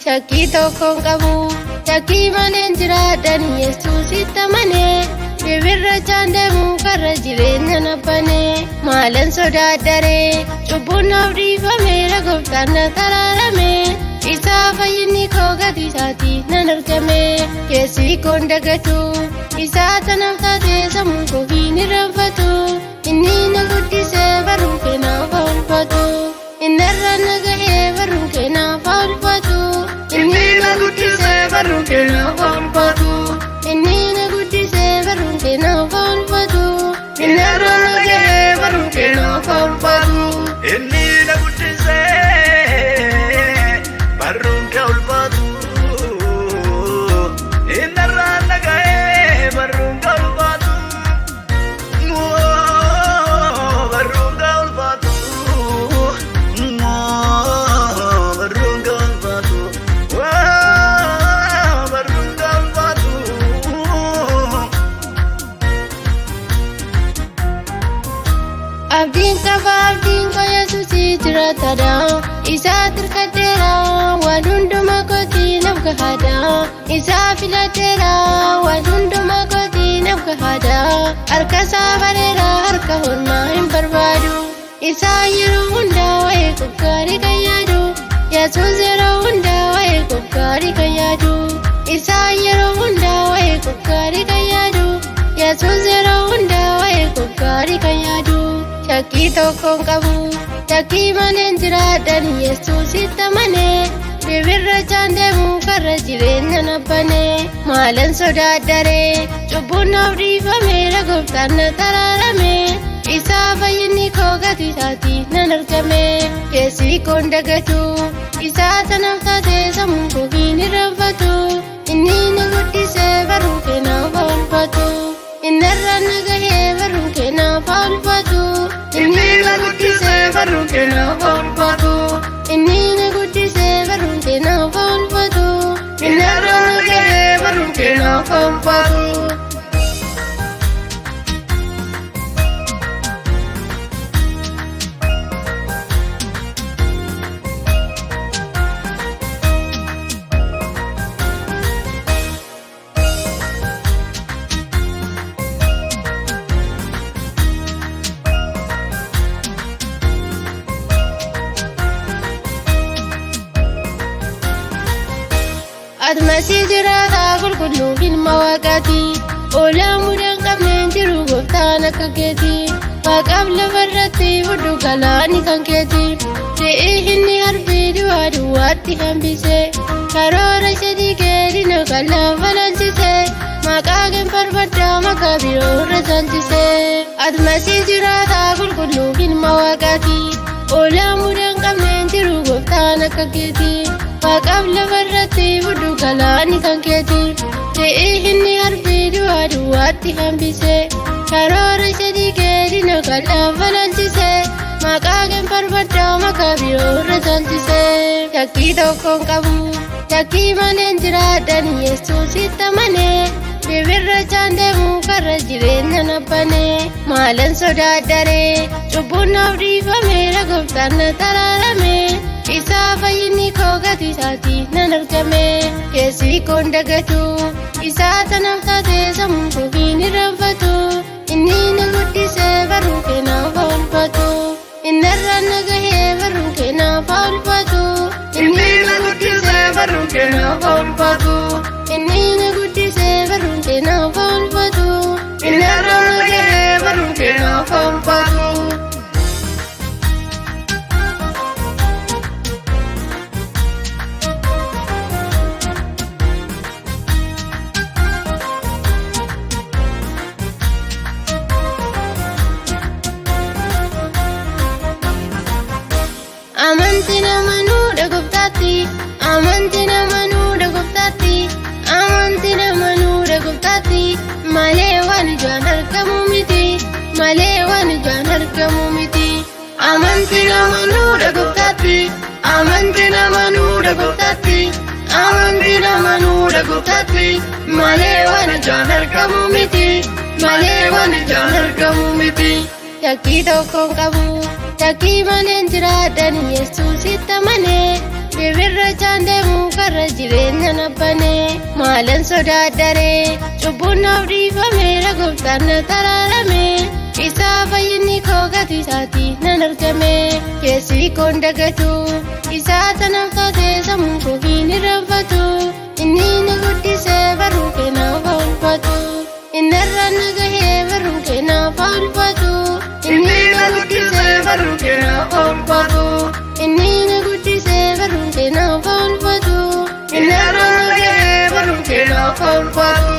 shakkii tokkoon qabu shakkii malee jiraadhan Yesuusitti amanee bibirrachaan deemu karra jireenya nabbanee maalan sodaadharee cubbuun naaf dhiifameera gooftaan na taraarame isaa fayyinni koo gatii isaatii nan argame keessi koon dagatu isaa tanaaf taatee sammuu koo hin irraanfatu inni na guddisee barruun keenaaf oolfatu innarra na gahee barruun keenaaf oolfatu inni na guddisee barruun keenaaf oolfatu inni na guddisee barruun keenaaf oolfatu innarra na gahee barruun keenaaf oolfatu inni na guddisee barruun kee oolfatu innarra na gahee barruun kee oolfatu barruun kee oolfatu barruun kee oolfatu barruun kee oolfatu. Abdiin qaba abdiin koo Yesuusii jiraatadha isaa tirkadheera waan hundumaa kootii naaf gahaadha isaa filadheera waan hundumaa kootii naaf gahaadha harka isaa bareera harka hormaa hin barbaadu isaa yeroo hundaa waa'ee gaarii kan yaadu Yesuus yeroo hundaa waa'ee gaarii kan yaadu isaa yeroo hundaa waa'ee gaarii kan yaadu Yesuus yeroo hundaa waa'ee gaarii kan yaadu shakkii tokkoon qabu shakkii malee jiraadhan Yesuusitti amanee bibirrachaan deemu karra jireenya nabbanee maalan sodaadharee cubbuun naaf dhiifameera gooftaan na taraarame isaa fayyinni koo gatii isaatii nan argame keessi koon dagatu isaa tanaaf taatee sammuu koo hin irraanfatu inni na guddisee barruun keenaaf oolfatu innarra na gahee barruun keenaaf oolfatu inni na guddisee barruun keenaaf oolfatu inni na guddisee barruun keenaaf oolfatu innarra na gahee barruun keenaaf oolfatu. Admasii jiraataa qulqulluu ilma waaqaati oolaa mudaan qabneen jiru gooftaan akka keeti waaqaaf lafarratti fudhu galaani kan keeti re'ee inni harbii duwwaa duwwaatti hambise karoora ishee keedina kan lafa laalchise maqaa keen farfaddaa maqaa biroo irra caalchise Admasii jiraataa qulqulluu ilma waaqaati oolaa mudaan qabneen jiru gooftaan akka keeti waaqaaf lafarratti fudhu galaani kan keeti re'ee inni harbii duwwaa duwwaatti hambise karoora ishee keedina kan lafa laalchise maqaa keen farfaddaa maqaa biroo irra caalchise shakkii tokkoon qabu shakkii malee jiraadhan Yesuusitti amanee bibirrachaan deemu karra jireenya nabbanee maalan sodaadharee cubbuun naaf dhiifameera gooftaan na taraarame isaa fayyinni koo gatii isaatii nan argame keessi koon dagatu isaa tanaaf taatee sammuu koo hin irraanfatu inni na guddisee barruun keenaaf oolfatu innarra na gahee barruun keenaaf oolfatu inni na guddisee barruun keenaaf oolfatu inni na guddisee barruun keenaaf oolfatu innarra na gahee barruun keenaaf oolfatu. Amantiin amanuudha gooftaatti amantiin amanuudha gooftaatti amantiin amanuudha gooftaatti malee waan ijaan argamu miti malee waan ijaan argamu miti amantiin amanuudha gooftaatti amantiin amanuudha gooftaatti amantiin amanuudha gooftaatti malee waan ijaan argamu miti malee waan ijaan argamu miti shakkii tokkoon qabu shakkii malee jiraadhan Yesuusitti amanee bibirrachaan deemu warra jireenya nabbanee maalan sodaaddaree cubbuun naaf dhiifameera gooftaan na taraarame isaa fayyinni koo gatii isaatii nan argame keessi koon dagatu isaa tanaaf taatee sammuu koo hin irraanfatu inni na guddisee barruu keenaaf oolfatu innarra na gahee barruu keenaaf oolfatu inni na guddisee barruu keenaaf oolfatu inni na guddisee barruu keenaaf oolfatu innarra na gahee barruu keenaaf oolfatu.